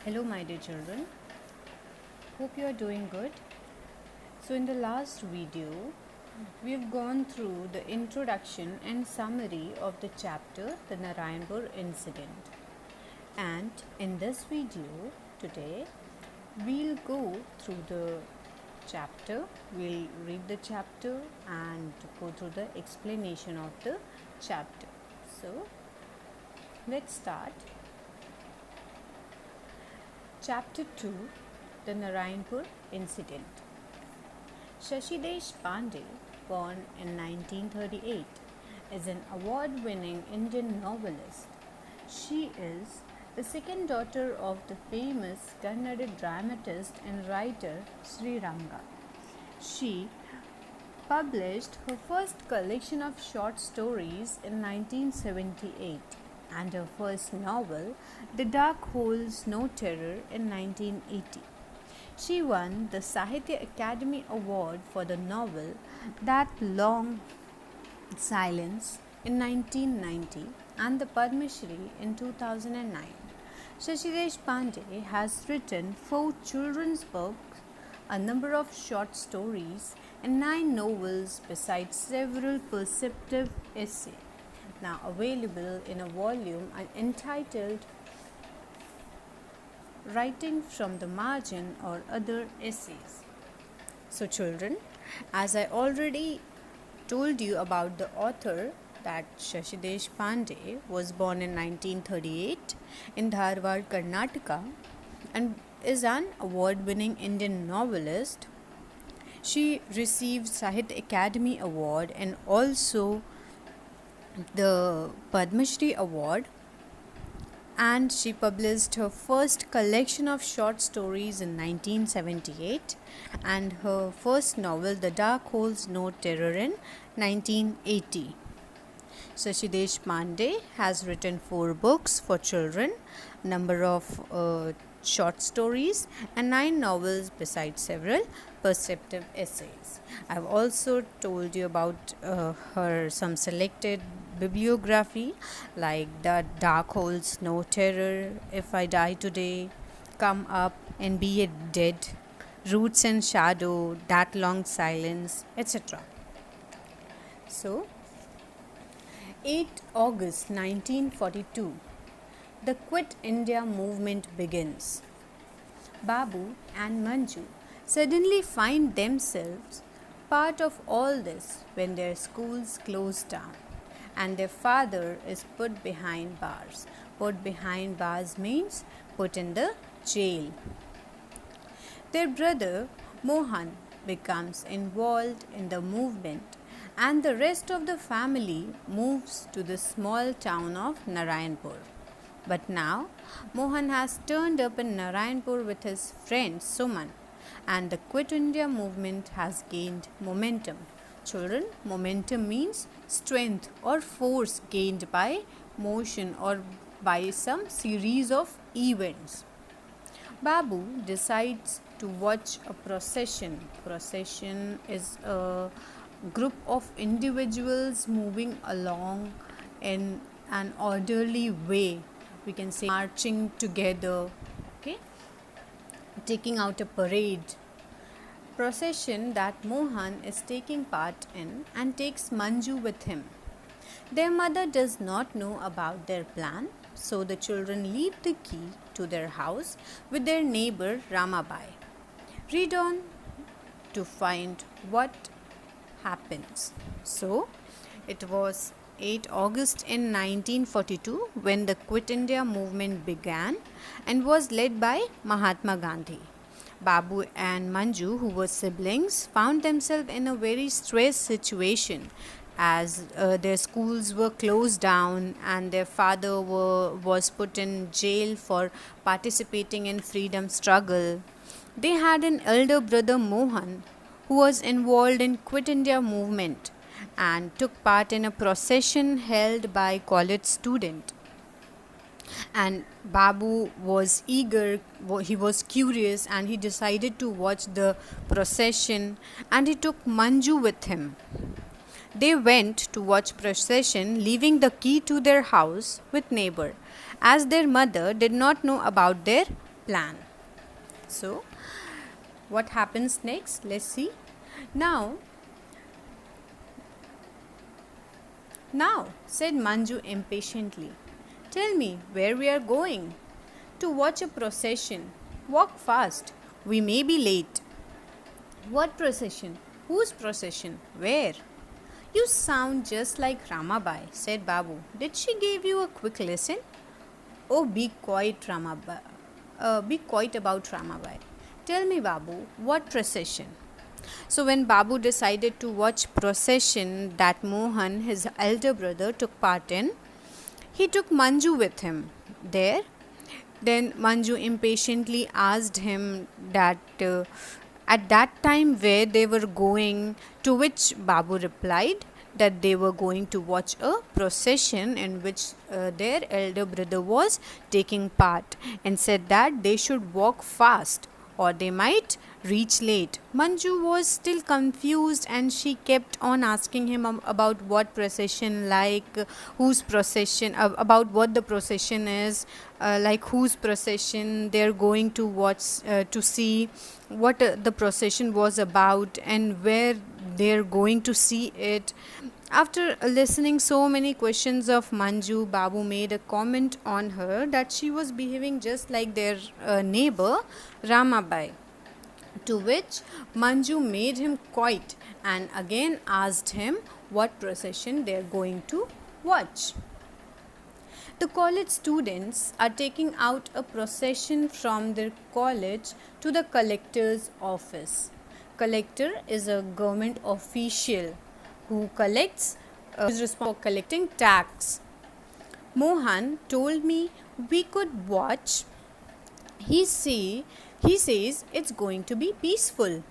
Hello, my dear children. Hope you are doing good. So, in the last video, we have gone through the introduction and summary of the chapter, the Narayanpur incident. And in this video today, we'll go through the chapter, we'll read the chapter and go through the explanation of the chapter. So, let's start. Chapter 2, the Narayanpur incident. Shashi Deshpande, born in 1938, is an award-winning Indian novelist. She is the second daughter of the famous Kannada dramatist and writer Sri Ranga. She published her first collection of short stories in 1978 and her first novel, The Dark Holes No Terror, in 1980. She won the Sahitya Academy Award for the novel That Long Silence in 1990 and the Padma Shri in 2009. Shashi Deshpande has written 4 children's books, a number of short stories, and 9 novels besides several perceptive essays, now available in a volume entitled Writing from the Margin or Other Essays. So children, as I already told you about the author, that Shashi Deshpande was born in 1938 in Dharwad, Karnataka, and is an award-winning Indian novelist. She received Sahitya Academy Award and also the Padma Shri Award, and she published her first collection of short stories in 1978 and her first novel, The Dark Holes No Terror, in 1980. Shashi Deshpande has written 4 books for children, number of short stories and 9 novels besides several perceptive essays. I've also told you about her some selected bibliography like The Dark Holes No Terror, If I Die Today, Come Up and Be It Dead, Roots and Shadow, That Long Silence, etc. So, 8 August 1942, the Quit India movement begins. Babu and Manju suddenly find themselves part of all this when their schools close down and their father is put behind bars. Put behind bars means put in the jail. Their brother Mohan becomes involved in the movement and the rest of the family moves to the small town of Narayanpur. But now Mohan has turned up in Narayanpur with his friend Suman and the Quit India movement has gained momentum. Children, momentum means strength or force gained by motion or by some series of events. Babu decides to watch a procession. Procession is a group of individuals moving along in an orderly way. We can say marching together, okay, taking out a parade. Procession that Mohan is taking part in and takes Manju with him. Their mother does not know about their plan, so the children leave the key to their house with their neighbor Ramabai. Read on to find what happens. So, it was 8 August in 1942 when the Quit India movement began and was led by Mahatma Gandhi. Babu and Manju, who were siblings, found themselves in a very stressed situation as their schools were closed down and their father was put in jail for participating in freedom struggle. They had an elder brother Mohan who was involved in Quit India movement and took part in a procession held by college student. And Babu was eager, he was curious and he decided to watch the procession and he took Manju with him. They went to watch procession, leaving the key to their house with neighbor, as their mother did not know about their plan. So, what happens next? Let's see. Now, said Manju impatiently, tell me where we are going. To watch a procession. Walk fast. We may be late. What procession? Whose procession? Where? You sound just like Ramabai, said Babu. Did she give you a quick lesson? Oh, be quiet, Ramabai. Be quiet about Ramabai. Tell me, Babu, what procession? So when Babu decided to watch procession that Mohan, his elder brother, took part in, he took Manju with him. There, then Manju impatiently asked him that at that time where they were going, to which Babu replied that they were going to watch a procession in which their elder brother was taking part, and said that they should walk fast or they might reach late. Manju was still confused and she kept on asking him about what procession, like whose procession, about what the procession is, like whose procession they're going to watch, to see what the procession was about and where they're going to see it. After listening so many questions of Manju, Babu made a comment on her that she was behaving just like their neighbor Ramabai. To which Manju made him quiet and again asked him what procession they are going to watch. The college students are taking out a procession from their college to the collector's office. Collector is a government official who collects, is responsible for collecting tax. Mohan told me we could watch. He says it's going to be peaceful.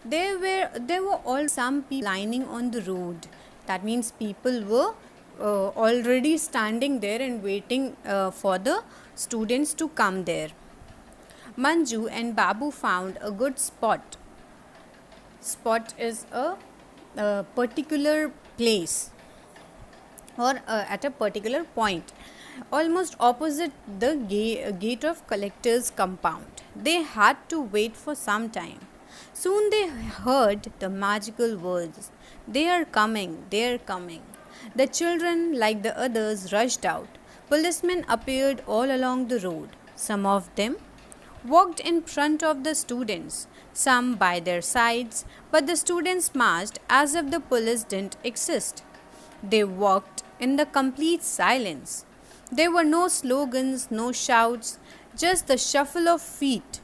There were all some people lining on the road. That means people were already standing there and waiting for the students to come there. Manju and Babu found a good spot. Spot is a particular place or at a particular point almost opposite the gate of collector's compound. They had to wait for some time. Soon they heard the magical words, "They are coming, they are coming." The children, like the others, rushed out. Policemen appeared all along the road. Some of them walked in front of the students, some by their sides, but the students marched as if the police didn't exist. They walked in the complete silence. There were no slogans, no shouts, just the shuffle of feet.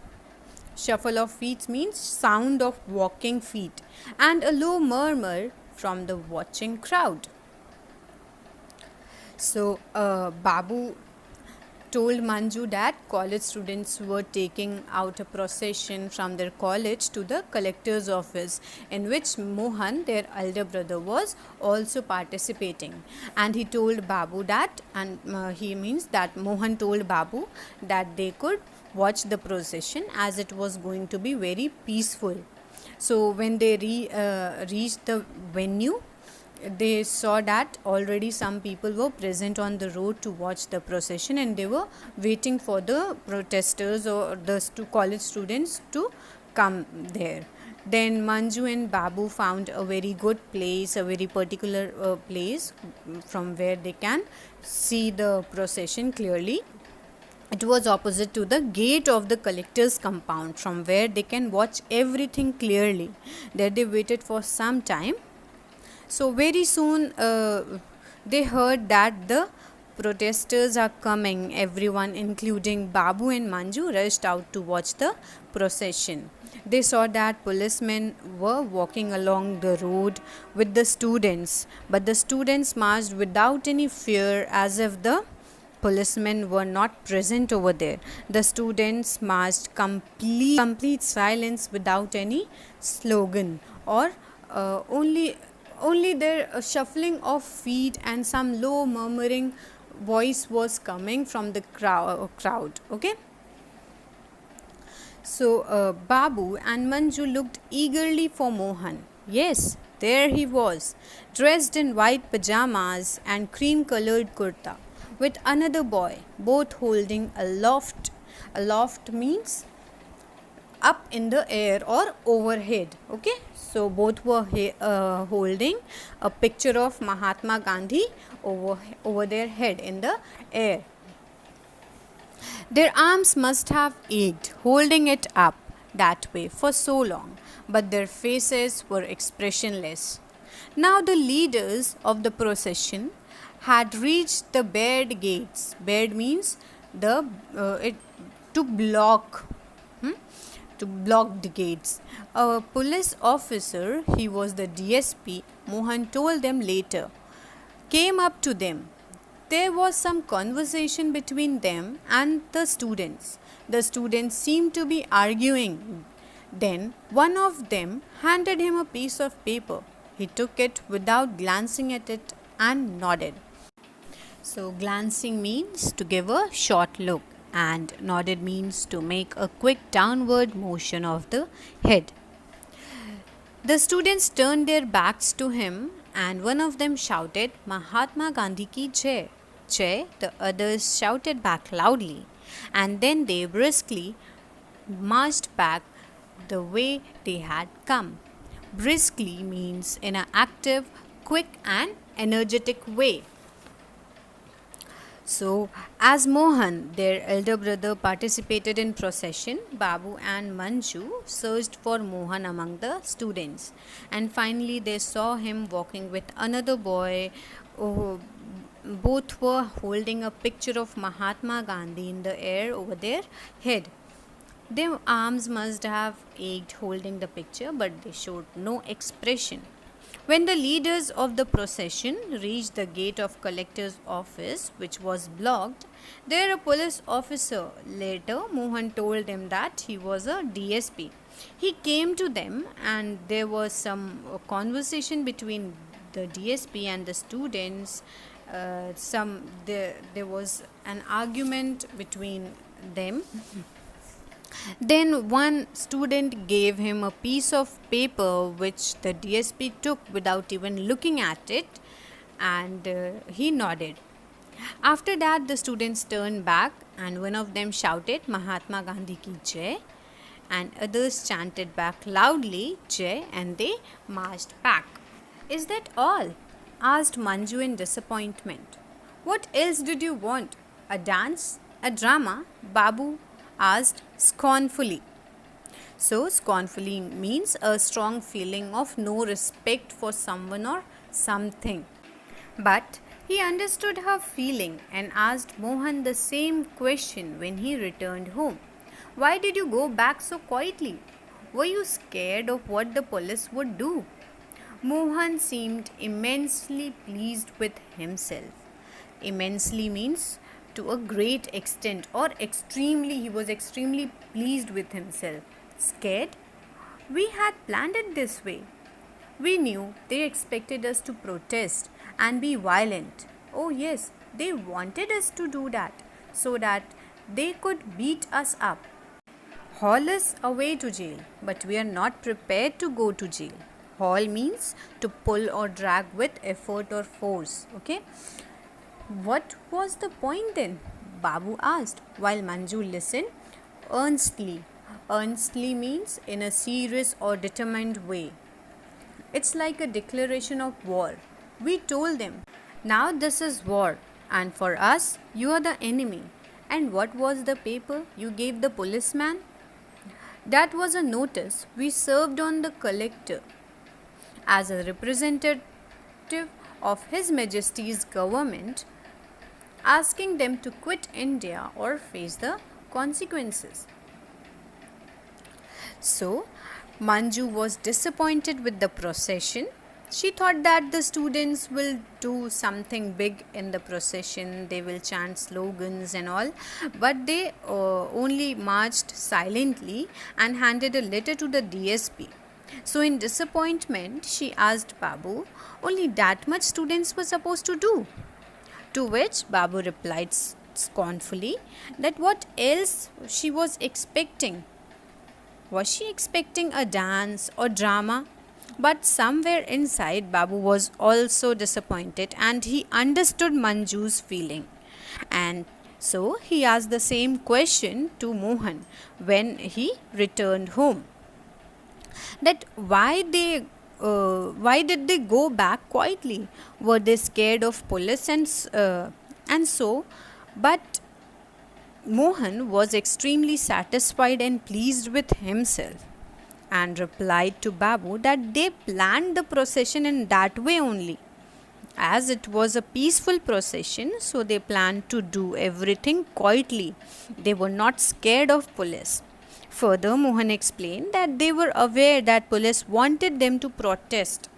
Shuffle of feet means sound of walking feet, and a low murmur from the watching crowd. So, Babu told Manju that college students were taking out a procession from their college to the collector's office, in which Mohan, their elder brother, was also participating. And he told Babu that, and he means that Mohan told Babu that they could watch the procession as it was going to be very peaceful. So when they reached the venue, they saw that already some people were present on the road to watch the procession, and they were waiting for the protesters or the college students to come there. Then Manju and Babu found a very good place, a very particular place from where they can see the procession clearly. It was opposite to the gate of the collector's compound, from where they can watch everything clearly. There they waited for some time. So very soon they heard that the protesters are coming. Everyone, including Babu and Manju, rushed out to watch the procession. They saw that policemen were walking along the road with the students, but the students marched without any fear, as if the policemen were not present over there. The students marched complete silence without any slogan, or only their shuffling of feet and some low murmuring voice was coming from the crowd. Okay. So Babu and Manju looked eagerly for Mohan. Yes, there he was, dressed in white pajamas and cream-colored kurta, with another boy, both holding aloft Aloft means up in the air or overhead. Okay, so both were holding a picture of Mahatma Gandhi over their head in the air. Their arms must have ached holding it up that way for so long, but their faces were expressionless. Now the leaders of the procession had reached the barred gates. Barred means to block. To block the gates. A police officer, he was the DSP, Mohan told them later, came up to them. There was some conversation between them and the students. The students seemed to be arguing. Then one of them handed him a piece of paper. He took it without glancing at it and nodded. So, glancing means to give a short look, and nodded means to make a quick downward motion of the head. The students turned their backs to him, and one of them shouted, Mahatma Gandhi ki jai. Jai, the others shouted back loudly, and then they briskly marched back the way they had come. Briskly means in an active, quick, and energetic way. So, as Mohan, their elder brother, participated in procession, Babu and Manju searched for Mohan among the students, and finally they saw him walking with another boy. Both were holding a picture of Mahatma Gandhi in the air over their head. Their arms must have ached holding the picture, but they showed no expression. When the leaders of the procession reached the gate of collector's office, which was blocked, there a police officer, later Mohan told them that he was a DSP. He came to them and there was some conversation between the DSP and the students. There was an argument between them. Then one student gave him a piece of paper which the DSP took without even looking at it, and he nodded. After that, the students turned back and one of them shouted Mahatma Gandhi ki jai, and others chanted back loudly Jai, and they marched back. Is that all? Asked Manju in disappointment. What else did you want? A dance? A drama? Babu asked scornfully. So, scornfully means a strong feeling of no respect for someone or something. But he understood her feeling and asked Mohan the same question when he returned home. Why did you go back so quietly? Were you scared of what the police would do? Mohan seemed immensely pleased with himself. Immensely means to a great extent, or he was extremely pleased with himself. Scared? We had planned it this way. We knew they expected us to protest and be violent. Oh yes, they wanted us to do that so that they could beat us up, haul us away to jail, but we are not prepared to go to jail. Haul means to pull or drag with effort or force. Okay. What was the point then? Babu asked, while Manju listened earnestly. Earnestly means in a serious or determined way. It's like a declaration of war. We told them, now this is war, and for us, you are the enemy. And what was the paper you gave the policeman? That was a notice we served on the collector as a representative of His Majesty's government, asking them to quit India or face the consequences. So, Manju was disappointed with the procession. She thought that the students will do something big in the procession, they will chant slogans and all, but they only marched silently and handed a letter to the DSP. So, in disappointment, she asked Babu, only that much students were supposed to do? To which Babu replied scornfully that what else she was expecting. Was she expecting a dance or drama? But somewhere inside, Babu was also disappointed and he understood Manju's feeling. And So he asked the same question to Mohan when he returned home, that why did they go back quietly? Were they scared of police and so? But Mohan was extremely satisfied and pleased with himself and replied to Babu that they planned the procession in that way only. As it was a peaceful procession, so they planned to do everything quietly. They were not scared of police. Further, Mohan explained that they were aware that police wanted them to protest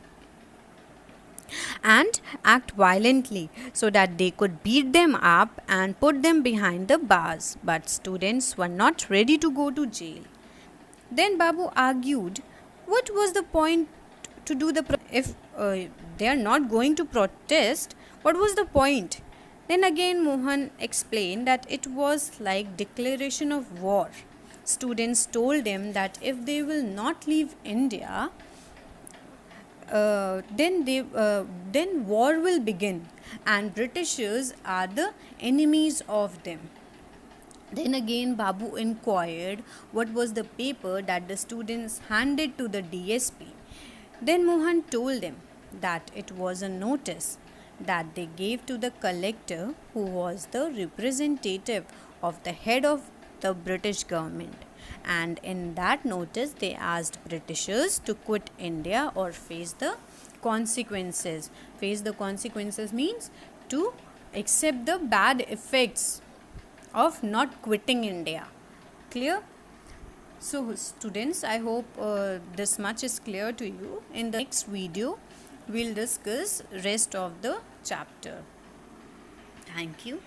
and act violently so that they could beat them up and put them behind the bars, but students were not ready to go to jail. Then Babu argued, what was the point to do if they are not going to protest? What was the point? Then again Mohan explained that it was like declaration of war. Students told him that if they will not leave India, then war will begin, and Britishers are the enemies of them. Then again Babu inquired what was the paper that the students handed to the DSP. Then Mohan told them that it was a notice that they gave to the collector, who was the representative of the head of the British government. And in that notice, they asked Britishers to quit India or face the consequences. Face the consequences means to accept the bad effects of not quitting India. Clear? So students, I hope this much is clear to you. In the next video, we'll discuss rest of the chapter. Thank you.